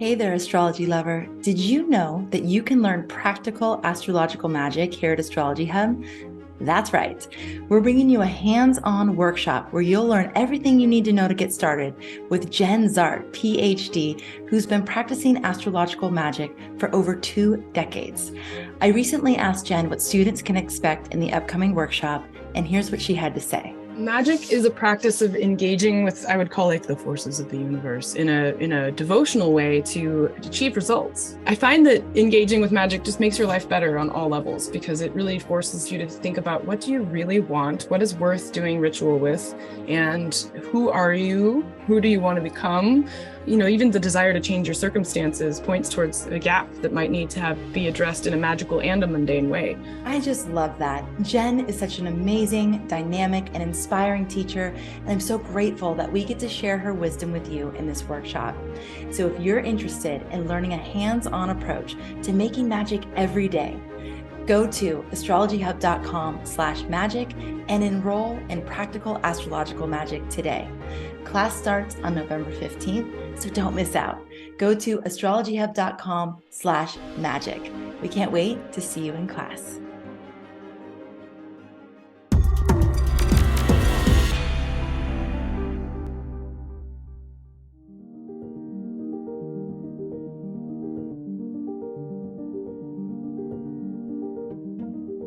Hey there, astrology lover. Did you know that you can learn practical astrological magic here at Astrology Hub? That's right. We're bringing you a hands-on workshop where you'll learn everything you need to know to get started with Jenn Zahrt, PhD, who's been practicing astrological magic for over 2 decades. I recently asked Jenn what students can expect in the upcoming workshop, and here's what she had to say. Magic is a practice of engaging with, I would call, like, the forces of the universe in a devotional way to achieve results. I find that engaging with magic just makes your life better on all levels because it really forces you to think about what do you really want, what is worth doing ritual with, and who are you, who do you want to become. You know, even the desire to change your circumstances points towards a gap that might need to be addressed in a magical and a mundane way. I just love that. Jenn is such an amazing, dynamic, and inspiring teacher, and I'm so grateful that we get to share her wisdom with you in this workshop. So if you're interested in learning a hands-on approach to making magic every day, go to astrologyhub.com/magic and enroll in practical astrological magic today. Class starts on November 15th, so don't miss out. Go to astrologyhub.com/magic. We can't wait to see you in class.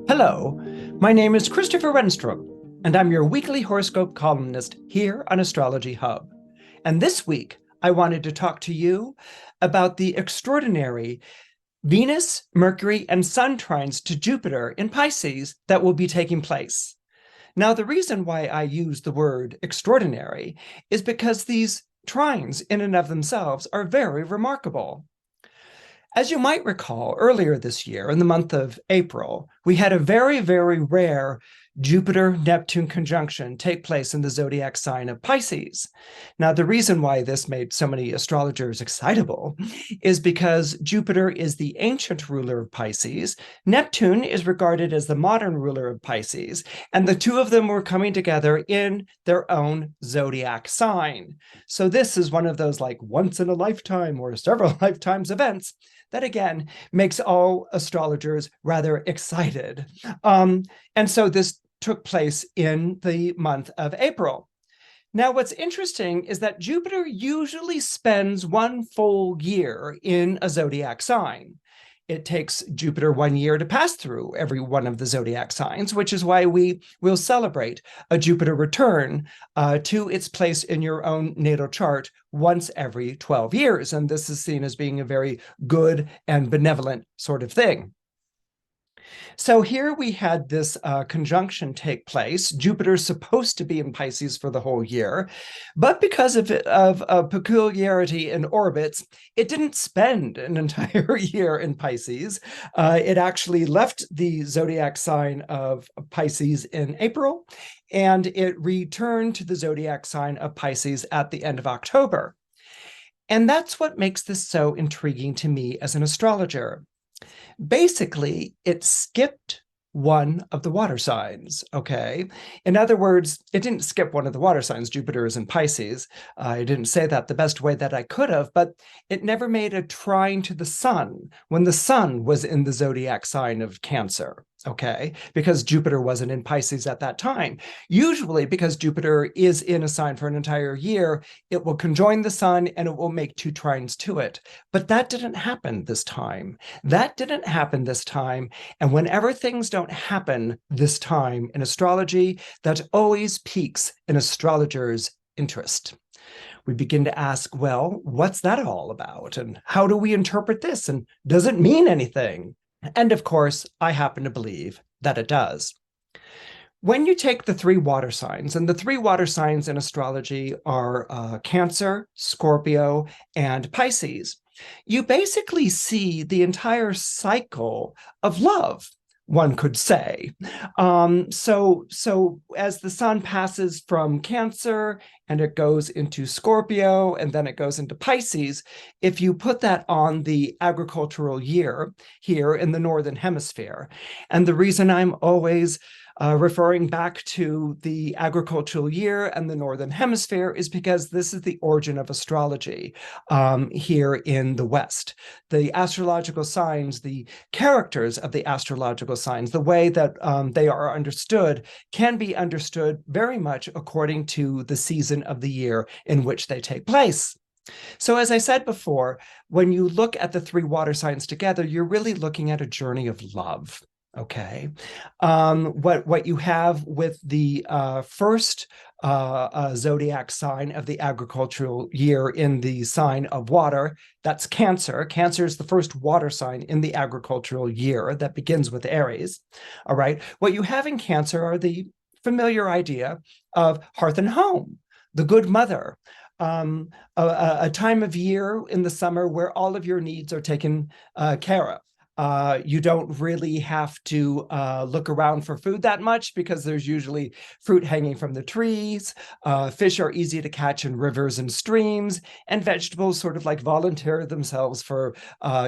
Hello, my name is Christopher Renstrom, and I'm your weekly horoscope columnist here on Astrology Hub. And this week, I wanted to talk to you about the extraordinary Venus, Mercury, and Sun trines to Jupiter in Pisces that will be taking place. Now, the reason why I use the word extraordinary is because these trines in and of themselves are very remarkable. As you might recall, earlier this year, in the month of April, we had a very, very rare Jupiter-Neptune conjunction take place in the zodiac sign of Pisces. Now, the reason why this made so many astrologers excitable is because Jupiter is the ancient ruler of Pisces, Neptune is regarded as the modern ruler of Pisces, and the two of them were coming together in their own zodiac sign. So this is one of those like once in a lifetime or several lifetimes events that, again, makes all astrologers rather excited. And so this took place in the month of April. Now, what's interesting is that Jupiter usually spends one full year in a zodiac sign. It takes Jupiter 1 year to pass through every one of the zodiac signs, which is why we will celebrate a Jupiter return to its place in your own natal chart once every 12 years. And this is seen as being a very good and benevolent sort of thing. So here we had this conjunction take place. Jupiter's supposed to be in Pisces for the whole year, but because of a peculiarity in orbits, it didn't spend an entire year in Pisces. It actually left the zodiac sign of Pisces in April, and it returned to the zodiac sign of Pisces at the end of October. And that's what makes this so intriguing to me as an astrologer. Basically, it skipped one of the water signs, okay? In other words, it didn't skip one of the water signs. Jupiter is in Pisces. I didn't say that the best way that I could have, but it never made a trine to the sun when the sun was in the zodiac sign of Cancer, okay? Because Jupiter wasn't in Pisces at that time. Usually, because Jupiter is in a sign for an entire year, it will conjoin the sun and it will make two trines to it. But that didn't happen this time. That didn't happen this time. And whenever things don't happen this time in astrology, that always piques an astrologer's interest. We begin to ask, well, what's that all about? And how do we interpret this? And does it mean anything? And of course, I happen to believe that it does. When you take the three water signs, and the three water signs in astrology are Cancer, Scorpio, and Pisces, you basically see the entire cycle of love, one could say. So as the sun passes from Cancer and it goes into Scorpio and then it goes into Pisces, if you put that on the agricultural year here in the Northern Hemisphere, and the reason I'm always referring back to the agricultural year and the Northern Hemisphere, is because this is the origin of astrology here in the West. The astrological signs, the characters of the astrological signs, the way that they are understood can be understood very much according to the season of the year in which they take place. So as I said before, when you look at the three water signs together, you're really looking at a journey of love. Okay. What you have with the first zodiac sign of the agricultural year in the sign of water, that's Cancer. Cancer is the first water sign in the agricultural year that begins with Aries. All right. What you have in Cancer are the familiar idea of hearth and home, the good mother, a time of year in the summer where all of your needs are taken care of. You don't really have to look around for food that much because there's usually fruit hanging from the trees. Fish are easy to catch in rivers and streams, and vegetables sort of like volunteer themselves for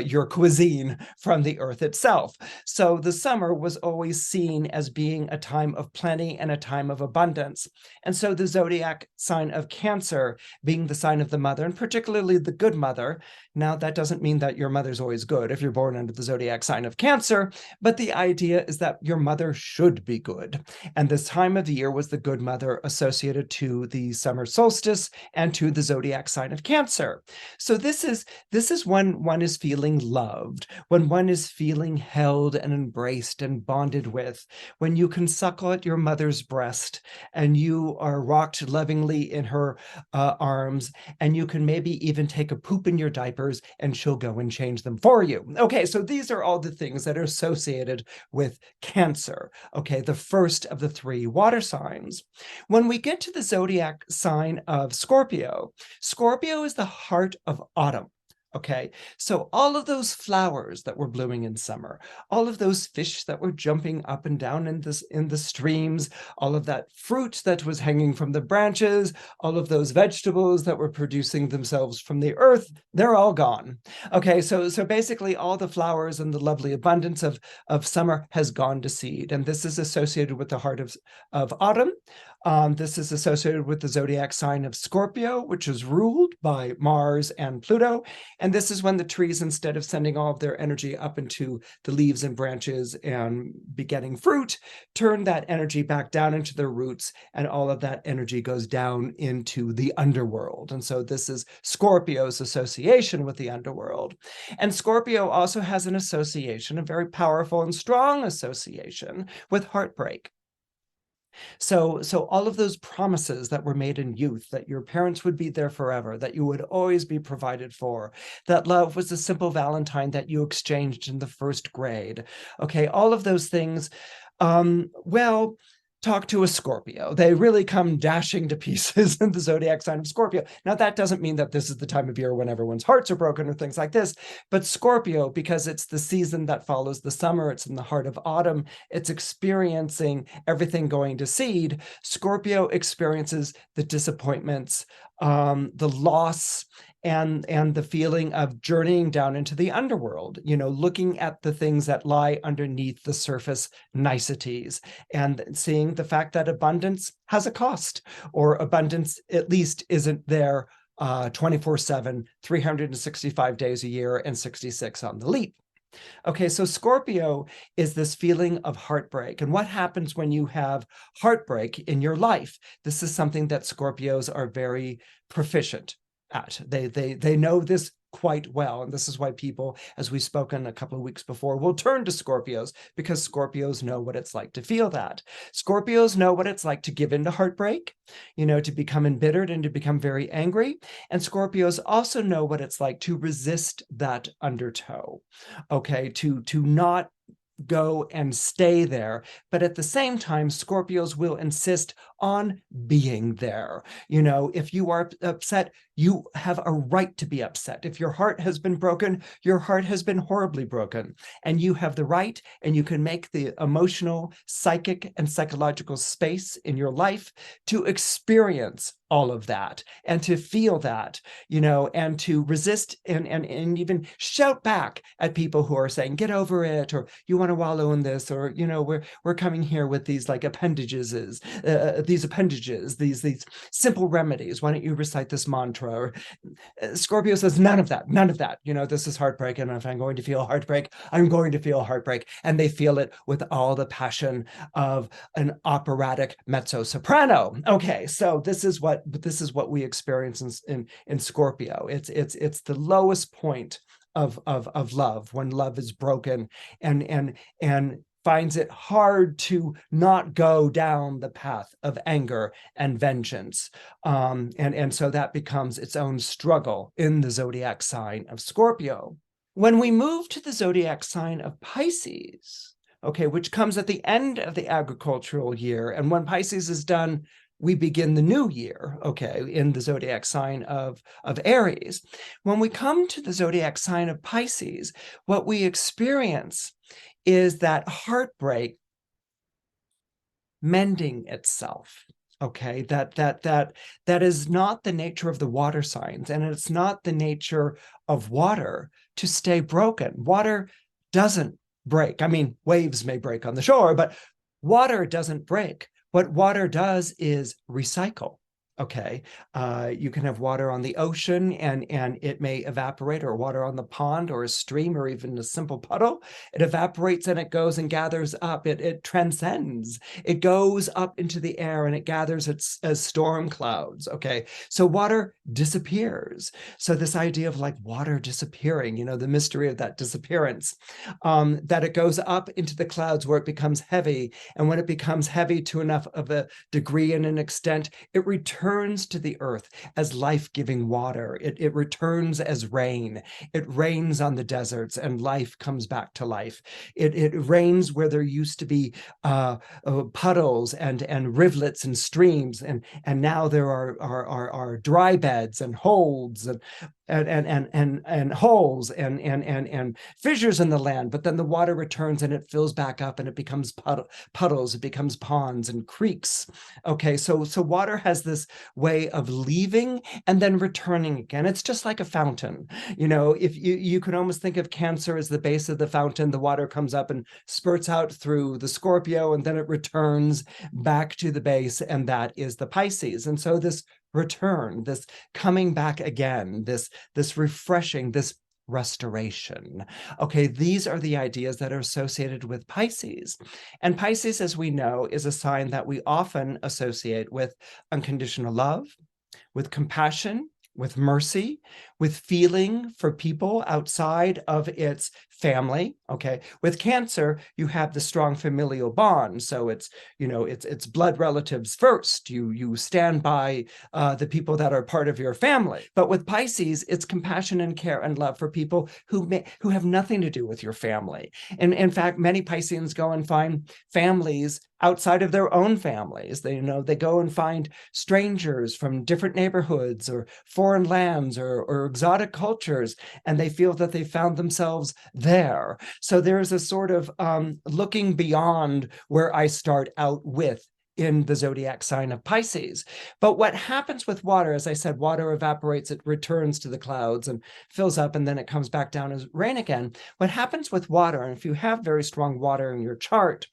your cuisine from the earth itself. So the summer was always seen as being a time of plenty and a time of abundance. And so the zodiac sign of Cancer being the sign of the mother, and particularly the good mother. Now, that doesn't mean that your mother's always good if you're born under the zodiac sign of Cancer, but the idea is that your mother should be good. And this time of the year was the good mother associated to the summer solstice and to the zodiac sign of Cancer. So this is when one is feeling loved, when one is feeling held and embraced and bonded with, when you can suckle at your mother's breast and you are rocked lovingly in her arms, and you can maybe even take a poop in your diaper and she'll go and change them for you. Okay, so these are all the things that are associated with Cancer, okay, the first of the three water signs. When we get to the zodiac sign of Scorpio, Scorpio is the heart of autumn. Okay, so all of those flowers that were blooming in summer, all of those fish that were jumping up and down in the streams, all of that fruit that was hanging from the branches, all of those vegetables that were producing themselves from the earth, they're all gone. Okay, so basically all the flowers and the lovely abundance of summer has gone to seed, and this is associated with the heart of autumn. This is associated with the zodiac sign of Scorpio, which is ruled by Mars and Pluto. And this is when the trees, instead of sending all of their energy up into the leaves and branches and begetting fruit, turn that energy back down into their roots, and all of that energy goes down into the underworld. And so this is Scorpio's association with the underworld. And Scorpio also has an association, a very powerful and strong association, with heartbreak. So all of those promises that were made in youth, that your parents would be there forever, that you would always be provided for, that love was a simple Valentine that you exchanged in the first grade. Okay, all of those things, well, talk to a Scorpio. They really come dashing to pieces in the zodiac sign of Scorpio. Now, that doesn't mean that this is the time of year when everyone's hearts are broken or things like this, but Scorpio, because it's the season that follows the summer, it's in the heart of autumn, it's experiencing everything going to seed. Scorpio experiences the disappointments, the loss, and the feeling of journeying down into the underworld, looking at the things that lie underneath the surface niceties and seeing the fact that abundance has a cost, or abundance at least isn't there 24/7, 365 days a year, and 66 on the leap. Okay, so Scorpio is this feeling of heartbreak. And what happens when you have heartbreak in your life? This is something that Scorpios are very proficient at. They know this quite well. And this is why people, as we've spoken a couple of weeks before, will turn to Scorpios, because Scorpios know what it's like to feel that. Scorpios know what it's like to give in to heartbreak, to become embittered and to become very angry. And Scorpios also know what it's like to resist that undertow, okay, to not go and stay there. But at the same time, Scorpios will insist on being there. If you are upset, you have a right to be upset. If your heart has been broken, your heart has been horribly broken, and you have the right, and you can make the emotional, psychic, and psychological space in your life to experience all of that and to feel that, and to resist and even shout back at people who are saying, get over it, or you want to wallow in this, or, we're coming here with these like appendages, these simple remedies. Why don't you recite this mantra? Or Scorpio says, none of that. This is heartbreak. And if I'm going to feel heartbreak, I'm going to feel heartbreak. And they feel it with all the passion of an operatic mezzo soprano. Okay, so this is what we experience in Scorpio. It's the lowest point of love, when love is broken and finds it hard to not go down the path of anger and vengeance. And so that becomes its own struggle in the zodiac sign of Scorpio. When we move to the zodiac sign of Pisces, okay, which comes at the end of the agricultural year, and when Pisces is done, we begin the new year, okay, in the zodiac sign of Aries. When we come to the zodiac sign of Pisces, what we experience is that heartbreak mending itself. Okay, that is not the nature of the water signs, and it's not the nature of water to stay broken. Water doesn't break. I mean, waves may break on the shore, but water doesn't break. What water does is recycle. Okay, you can have water on the ocean and it may evaporate, or water on the pond or a stream or even a simple puddle. It evaporates and it goes and gathers up. It transcends. It goes up into the air and it gathers as storm clouds. Okay, so water disappears. So this idea of like water disappearing, the mystery of that disappearance, that it goes up into the clouds where it becomes heavy. And when it becomes heavy to enough of a degree and an extent, it returns to the earth as life-giving water. It returns as rain. It rains on the deserts and life comes back to life. It rains where there used to be puddles and rivulets and streams, and now there are dry beds and holds and holes and fissures in the land, but then the water returns and it fills back up and it becomes puddles, it becomes ponds and creeks. Okay, so water has this way of leaving and then returning again. It's just like a fountain. If you could almost think of Cancer as the base of the fountain. The water comes up and spurts out through the Scorpio, and then it returns back to the base, and that is the Pisces. And so this return, this coming back again, this refreshing, this restoration. Okay, these are the ideas that are associated with Pisces. And Pisces, as we know, is a sign that we often associate with unconditional love, with compassion, with mercy, with feeling for people outside of its family. Okay, with Cancer, you have the strong familial bond. So it's blood relatives first. You stand by the people that are part of your family. But with Pisces, it's compassion and care and love for people who have nothing to do with your family. And in fact, many Pisceans go and find families outside of their own families. They go and find strangers from different neighborhoods or foreign lands or exotic cultures, and they feel that they found themselves there. So there's a sort of looking beyond where I start out with in the zodiac sign of Pisces. But what happens with water, as I said, water evaporates, it returns to the clouds and fills up, and then it comes back down as rain again. What happens with water, and if you have very strong water in your chart,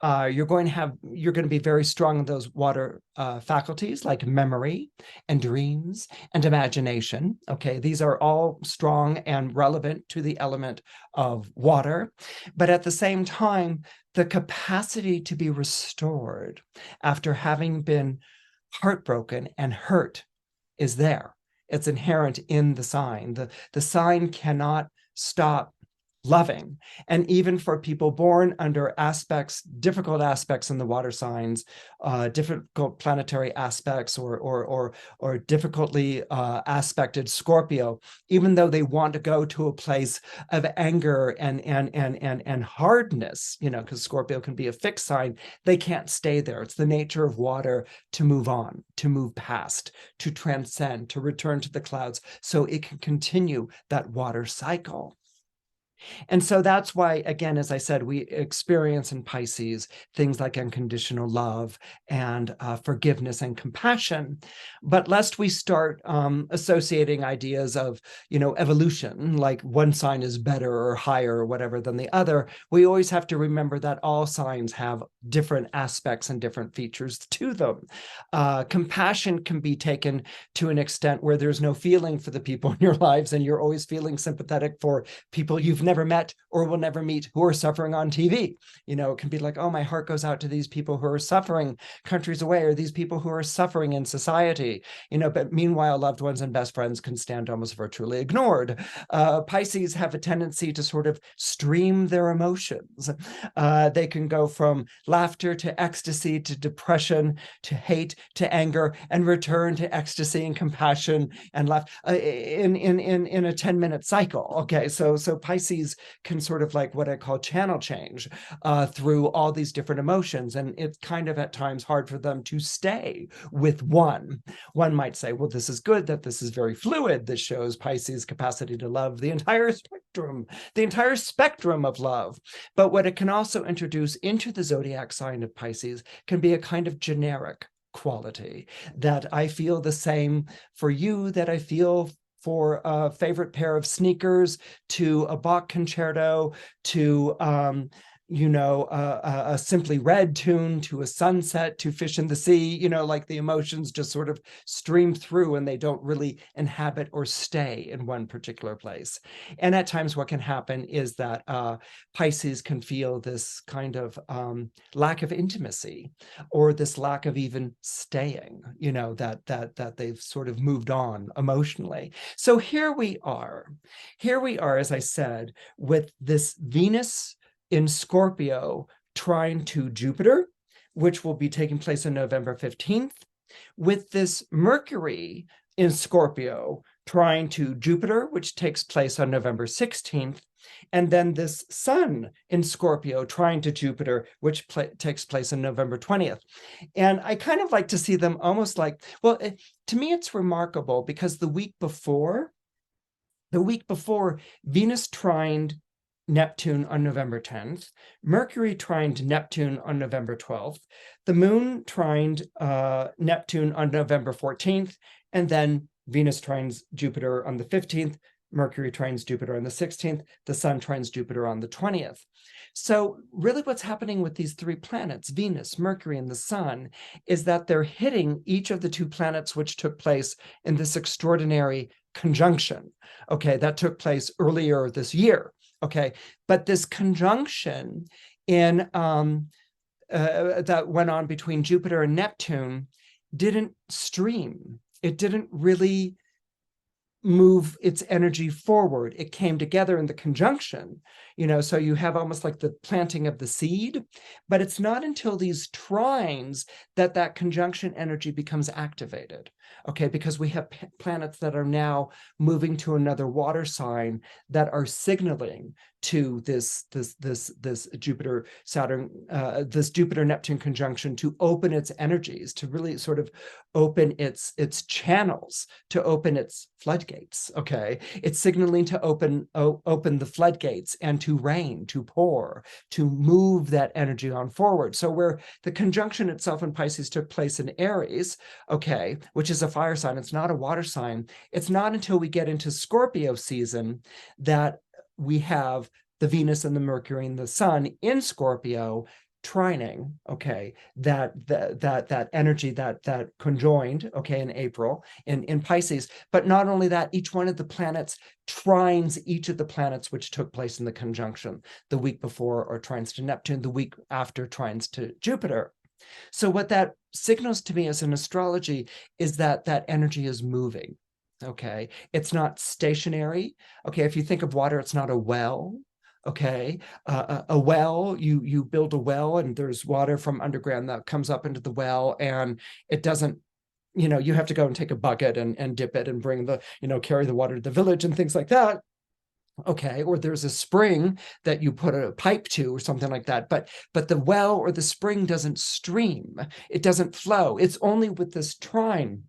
you're going to be very strong in those water faculties like memory and dreams and imagination. Okay, these are all strong and relevant to the element of water. But at the same time, the capacity to be restored after having been heartbroken and hurt is there. It's inherent in the sign. The sign cannot stop loving. And even for people born under difficult aspects in the water signs, difficult planetary aspects, or difficultly aspected Scorpio, even though they want to go to a place of anger and hardness, because Scorpio can be a fixed sign, they can't stay there. It's the nature of water to move on, to move past, to transcend, to return to the clouds, so it can continue that water cycle. And so that's why, again, as I said, we experience in Pisces things like unconditional love and forgiveness and compassion. But lest we start associating ideas of, evolution, like one sign is better or higher or whatever than the other, we always have to remember that all signs have different aspects and different features to them. Compassion can be taken to an extent where there's no feeling for the people in your lives, and you're always feeling sympathetic for people you've never met or will never meet who are suffering on TV. It can be like, oh, my heart goes out to these people who are suffering countries away, or these people who are suffering in society, but meanwhile, loved ones and best friends can stand almost virtually ignored. Pisces have a tendency to sort of stream their emotions. They can go from laughter to ecstasy to depression to hate to anger, and return to ecstasy and compassion and laugh in a 10-minute cycle. Okay, so Pisces can sort of, like, what I call channel change through all these different emotions, and it's kind of at times hard for them to stay with one. One might say, well, this is good that this is very fluid. This shows Pisces' capacity to love the entire spectrum of love. But what it can also introduce into the zodiac sign of Pisces can be a kind of generic quality, that I feel the same for you that I feel for a favorite pair of sneakers, to a Bach concerto, to a simply red tune, to a sunset, to fish in the sea. Like, the emotions just sort of stream through, and they don't really inhabit or stay in one particular place. And at times what can happen is that Pisces can feel this kind of lack of intimacy, or this lack of even staying, that they've sort of moved on emotionally. So here we are, as I said, with this Venus in Scorpio trine to Jupiter, which will be taking place on November 15th, with this Mercury in Scorpio trine to Jupiter, which takes place on November 16th, and then this Sun in Scorpio trine to Jupiter, which takes place on November 20th. And I kind of like to see them almost like, well, to me, it's remarkable because the week before, Venus trined Neptune on November 10th, Mercury trined Neptune on November 12th, the Moon trined Neptune on November 14th, and then Venus trines Jupiter on the 15th, Mercury trines Jupiter on the 16th, the Sun trines Jupiter on the 20th. So really what's happening with these three planets, Venus, Mercury, and the Sun, is that they're hitting each of the two planets which took place in this extraordinary conjunction, okay, that took place earlier this year. Okay, but this conjunction in that went on between Jupiter and Neptune didn't stream. It didn't really move its energy forward. It came together in the conjunction, so you have almost like the planting of the seed, but it's not until these trines that conjunction energy becomes activated. Okay, because we have planets that are now moving to another water sign that are signaling to this Jupiter Saturn, this Jupiter Neptune conjunction to open its energies, to really sort of open its channels, to open its floodgates. Okay, it's signaling to open the floodgates and to rain, to pour, to move that energy on forward. So where the conjunction itself in Pisces took place in Aries, okay, which is a fire sign, it's not a water sign. It's not until we get into Scorpio season that we have the Venus and the Mercury and the Sun in Scorpio trining, okay, that energy that conjoined, okay, in April in Pisces. But not only that, each one of the planets trines each of the planets which took place in the conjunction the week before, or trines to Neptune, the week after trines to Jupiter. So what that signals to me as an astrology is that energy is moving. Okay, it's not stationary. Okay, if you think of water, it's not a well. Okay, a well, you build a well and there's water from underground that comes up into the well, and it doesn't, you have to go and take a bucket and dip it and bring the, carry the water to the village and things like that. Okay, or there's a spring that you put a pipe to or something like that, but the well or the spring doesn't stream, it doesn't flow. It's only with this trine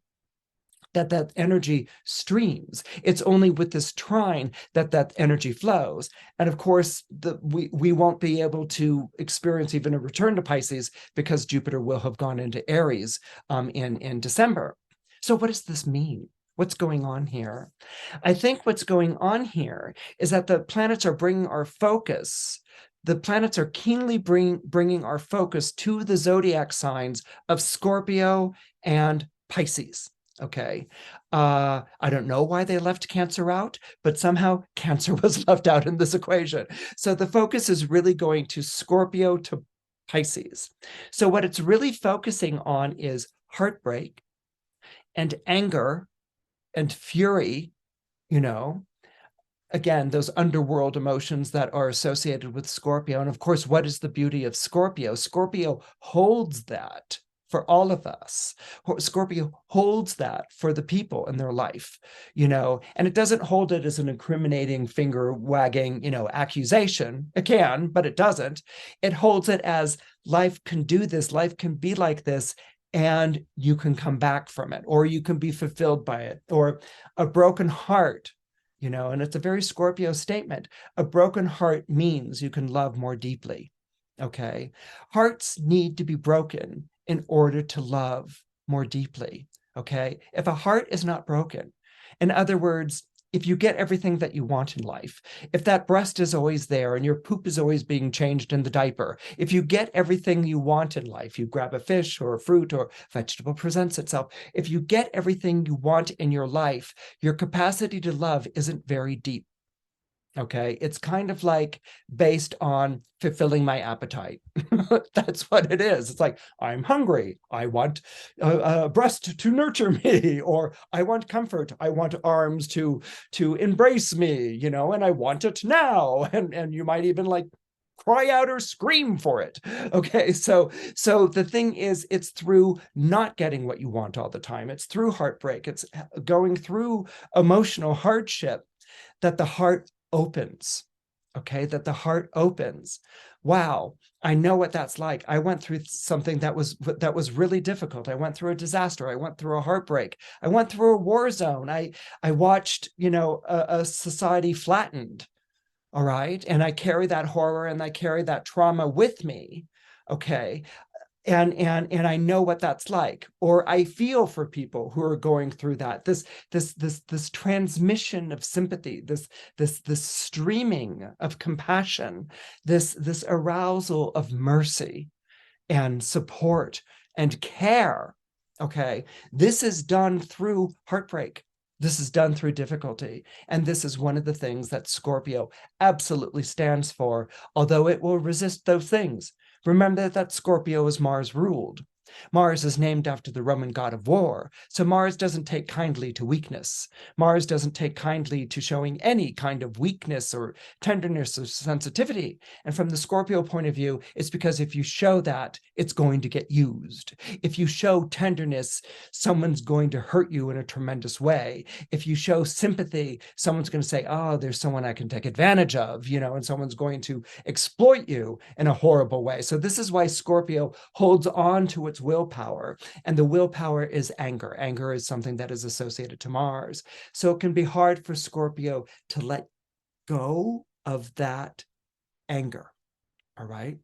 that energy streams. It's only with this trine that energy flows. And of course, we won't be able to experience even a return to Pisces because Jupiter will have gone into Aries in December. So what does this mean? What's going on here? I think what's going on here is that the planets are bringing our focus. The planets are keenly bringing our focus to the zodiac signs of Scorpio and Pisces. Okay. I don't know why they left Cancer out, but somehow Cancer was left out in this equation. So the focus is really going to Scorpio to Pisces. So what it's really focusing on is heartbreak and anger and fury, again, those underworld emotions that are associated with Scorpio. And of course, what is the beauty of Scorpio? Scorpio holds that for all of us. Scorpio holds that for the people in their life, and it doesn't hold it as an incriminating finger wagging, accusation. It can, but it doesn't. It holds it as life can do this, life can be like this, and you can come back from it, or you can be fulfilled by it, or a broken heart, and it's a very Scorpio statement. A broken heart means you can love more deeply. Okay. Hearts need to be broken in order to love more deeply. Okay. If a heart is not broken, in other words, if you get everything that you want in life, if that breast is always there and your poop is always being changed in the diaper, if you get everything you want in life, you grab a fish or a fruit or vegetable presents itself, if you get everything you want in your life, your capacity to love isn't very deep. Okay, it's kind of like based on fulfilling my appetite. That's what it is. It's like, I'm hungry. I want a breast to nurture me, or I want comfort. I want arms to embrace me, and I want it now. And you might even like cry out or scream for it. Okay, so the thing is, it's through not getting what you want all the time. It's through heartbreak. It's going through emotional hardship that the heart opens. Okay, that the heart opens. Wow, I know what that's like. I went through something that was really difficult. I went through a disaster. I went through a heartbreak. I went through a war zone. I watched, a society flattened. All right, and I carry that horror and I carry that trauma with me. Okay, and I know what that's like, or I feel for people who are going through that. This transmission of sympathy, this streaming of compassion, this arousal of mercy and support and care. Okay, this is done through heartbreak. This is done through difficulty. And this is one of the things that Scorpio absolutely stands for, although it will resist those things. Remember that Scorpio is Mars ruled. Mars is named after the Roman god of war, so Mars doesn't take kindly to weakness. Mars doesn't take kindly to showing any kind of weakness or tenderness or sensitivity. And from the Scorpio point of view, it's because if you show that, it's going to get used. If you show tenderness, someone's going to hurt you in a tremendous way. If you show sympathy, someone's going to say, oh, there's someone I can take advantage of, and someone's going to exploit you in a horrible way. So this is why Scorpio holds on to its willpower, and the willpower is anger. Anger is something that is associated to Mars. So it can be hard for Scorpio to let go of that anger. All right.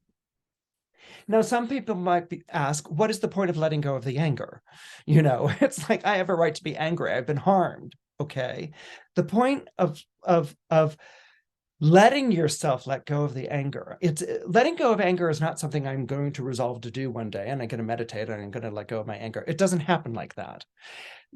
Now, some people might ask, what is the point of letting go of the anger? It's like, I have a right to be angry. I've been harmed. Okay. The point of letting yourself let go of the anger. It's letting go of anger is not something I'm going to resolve to do one day and I'm going to meditate and I'm going to let go of my anger. It doesn't happen like that.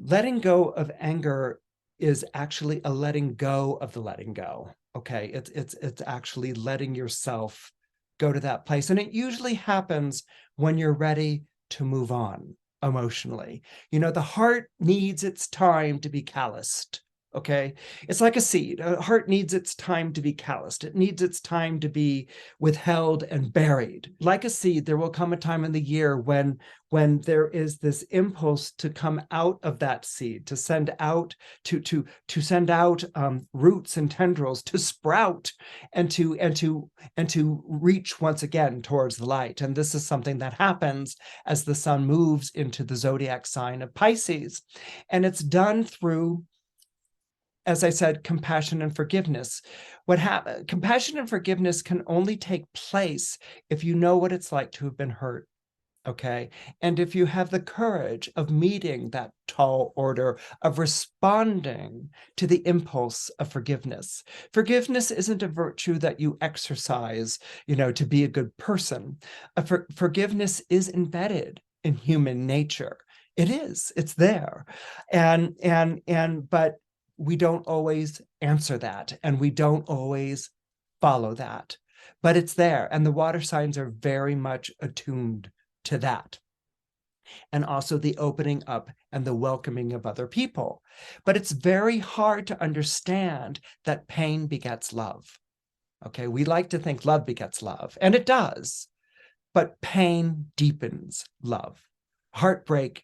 Letting go of anger is actually a letting go of the letting go. Okay, it's actually letting yourself go to that place, and it usually happens when you're ready to move on emotionally. The heart needs its time to be calloused. Okay. It's like a seed. A heart needs its time to be calloused. It needs its time to be withheld and buried. Like a seed, there will come a time in the year when there is this impulse to come out of that seed, to send out, to send out roots and tendrils, to sprout and to reach once again towards the light. And this is something that happens as the sun moves into the zodiac sign of Pisces. And it's done through, as I said, compassion and forgiveness. Compassion and forgiveness can only take place if you know what it's like to have been hurt, okay? And if you have the courage of meeting that tall order, of responding to the impulse of forgiveness. Forgiveness isn't a virtue that you exercise, to be a good person. Forgiveness is embedded in human nature. It is, it's there. But we don't always answer that, and we don't always follow that, but it's there. And the water signs are very much attuned to that. And also the opening up and the welcoming of other people. But it's very hard to understand that pain begets love. Okay, we like to think love begets love, and it does, but pain deepens love. Heartbreak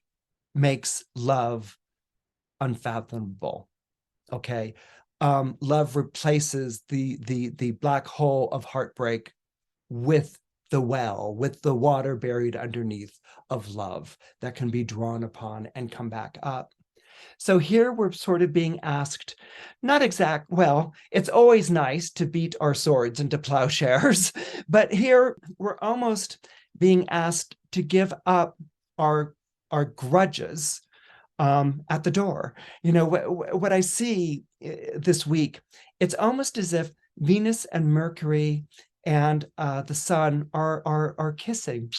makes love unfathomable. Okay, love replaces the black hole of heartbreak with the well, with the water buried underneath of love that can be drawn upon and come back up. So here we're sort of being asked, well, it's always nice to beat our swords into plowshares, but here we're almost being asked to give up our grudges at the door. What I see this week, it's almost as if Venus and Mercury and the sun are kissing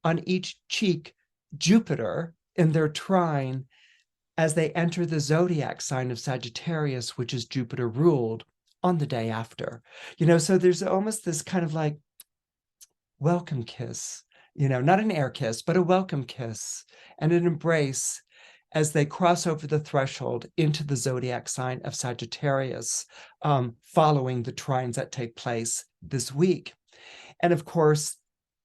on each cheek. Jupiter in their trine as they enter the zodiac sign of Sagittarius, which is Jupiter ruled, on the day after. So there's almost this kind of like welcome kiss, not an air kiss, but a welcome kiss and an embrace as they cross over the threshold into the zodiac sign of Sagittarius, following the trines that take place this week. And of course,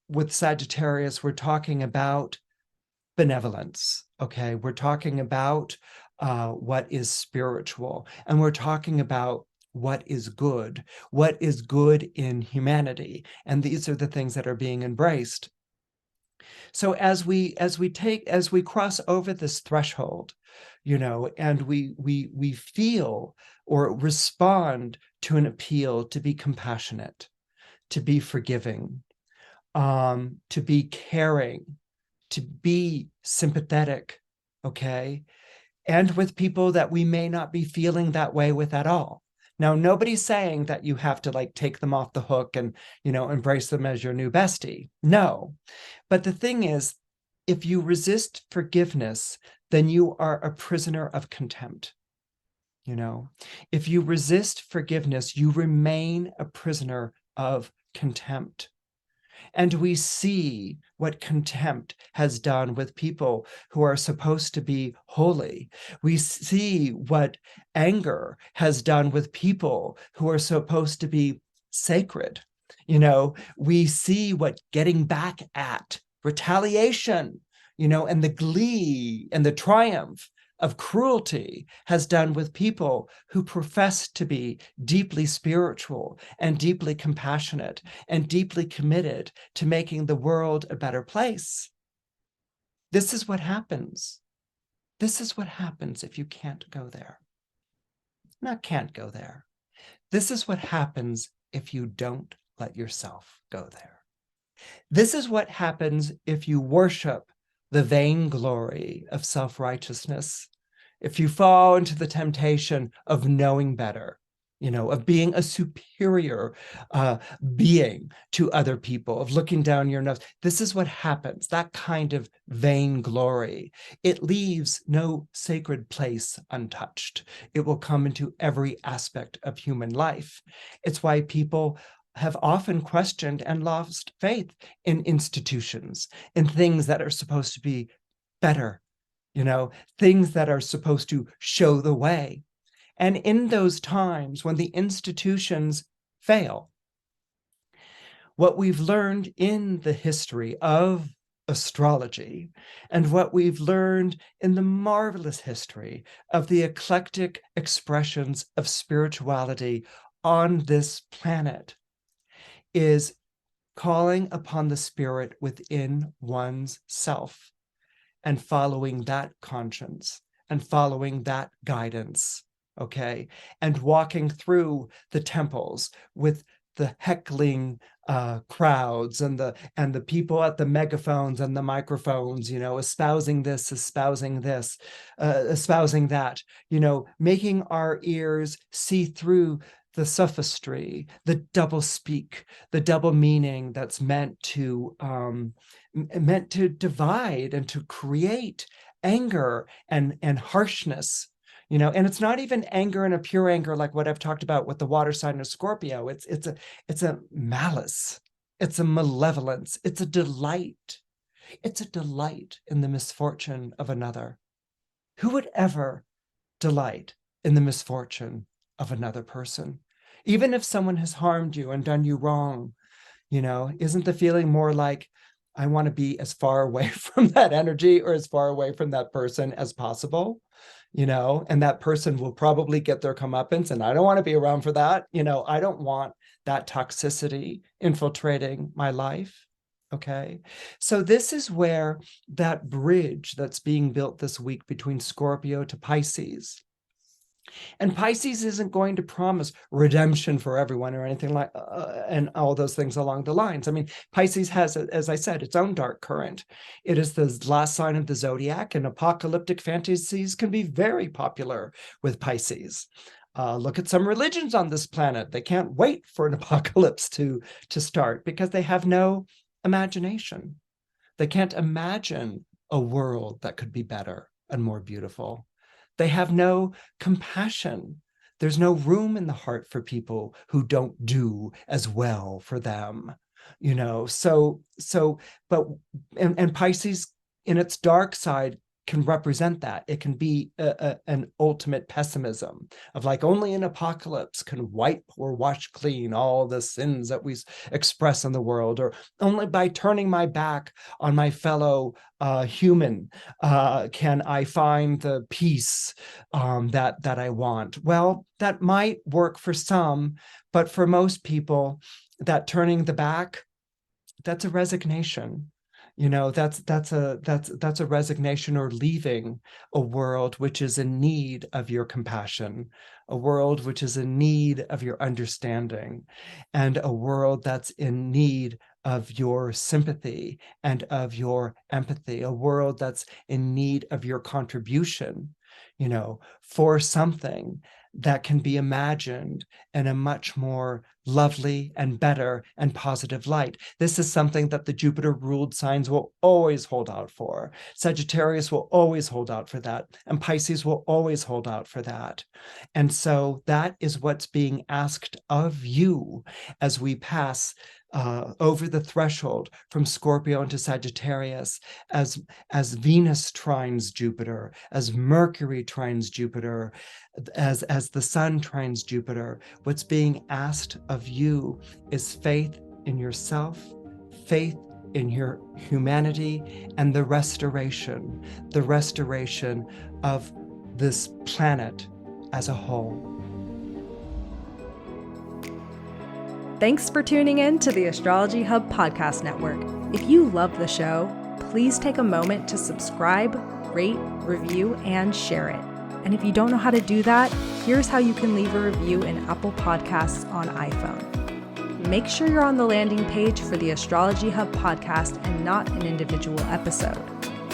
with Sagittarius, we're talking about benevolence, okay? We're talking about what is spiritual, and we're talking about what is good in humanity. And these are the things that are being embraced. So as we cross over this threshold, and we feel or respond to an appeal to be compassionate, to be forgiving, to be caring, to be sympathetic, okay? And with people that we may not be feeling that way with at all. Now, nobody's saying that you have to take them off the hook and, embrace them as your new bestie. No. But the thing is, if you resist forgiveness, then you are a prisoner of contempt. If you resist forgiveness, you remain a prisoner of contempt. And we see what contempt has done with people who are supposed to be holy. We see what anger has done with people who are supposed to be sacred. We see what getting back at, retaliation, and the glee and the triumph of cruelty has done with people who profess to be deeply spiritual and deeply compassionate and deeply committed to making the world a better place. This is what happens. This is what happens if you can't go there. Not can't go there. This is what happens if you don't let yourself go there. This is what happens if you worship the vainglory of self-righteousness, if you fall into the temptation of knowing better, of being a superior being to other people, of looking down your nose. This is what happens, that kind of vainglory. It leaves no sacred place untouched. It will come into every aspect of human life. It's why people have often questioned and lost faith in institutions, in things that are supposed to be better, things that are supposed to show the way. And in those times when the institutions fail, what we've learned in the history of astrology and what we've learned in the marvelous history of the eclectic expressions of spirituality on this planet is calling upon the spirit within one's self and following that conscience and following that guidance, okay? And walking through the temples with the heckling crowds and the people at the megaphones and the microphones, espousing this, espousing that, making our ears see through the sophistry, the double speak, the double meaning that's meant to divide and to create anger and harshness. And it's not even anger and a pure anger like what I've talked about with the water sign of Scorpio. It's a malice. It's a malevolence. It's a delight. It's a delight in the misfortune of another. Who would ever delight in the misfortune of another person? Even if someone has harmed you and done you wrong, isn't the feeling more like, I want to be as far away from that energy or as far away from that person as possible? And that person will probably get their comeuppance, and I don't want to be around for that. I don't want that toxicity infiltrating my life. Okay. So this is where that bridge that's being built this week between Scorpio to Pisces. And Pisces isn't going to promise redemption for everyone or anything like, and all those things along the lines. I mean, Pisces has, as I said, its own dark current. It is the last sign of the zodiac, and apocalyptic fantasies can be very popular with Pisces. Look at some religions on this planet. They can't wait for an apocalypse to start because they have no imagination. They can't imagine a world that could be better and more beautiful. They have no compassion. There's no room in the heart for people who don't do as well for them, but Pisces in its dark side can represent that. It can be an ultimate pessimism of like, only an apocalypse can wipe or wash clean all the sins that we express in the world, or only by turning my back on my fellow human can I find the peace that I want. Well, that might work for some, but for most people, that turning the back, that's a resignation. That's a resignation, or leaving a world which is in need of your compassion, a world which is in need of your understanding, and a world that's in need of your sympathy and of your empathy, a world that's in need of your contribution, for something that can be imagined in a much more lovely and better and positive light. This is something that the Jupiter-ruled signs will always hold out for. Sagittarius will always hold out for that, and Pisces will always hold out for that. And so that is what's being asked of you as we pass over the threshold from Scorpio into Sagittarius, as Venus trines Jupiter, as Mercury trines Jupiter, as the Sun trines Jupiter. What's being asked of you is faith in yourself, faith in your humanity, and the restoration of this planet as a whole. Thanks for tuning in to the Astrology Hub Podcast Network. If you love the show, please take a moment to subscribe, rate, review, and share it. And if you don't know how to do that, here's how you can leave a review in Apple Podcasts on iPhone. Make sure you're on the landing page for the Astrology Hub podcast and not an individual episode.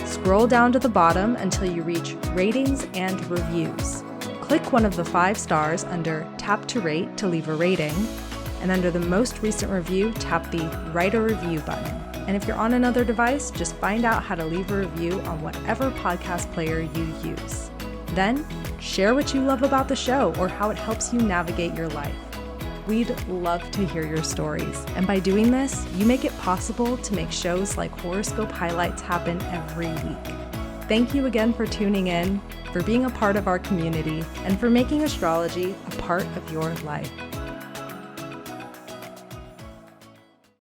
Scroll down to the bottom until you reach Ratings and Reviews. Click one of the 5 stars under Tap to Rate to leave a rating, and under the most recent review, tap the Write a Review button. And if you're on another device, just find out how to leave a review on whatever podcast player you use. Then, share what you love about the show or how it helps you navigate your life. We'd love to hear your stories, and by doing this, you make it possible to make shows like Horoscope Highlights happen every week. Thank you again for tuning in. for being a part of our community, and for making astrology a part of your life.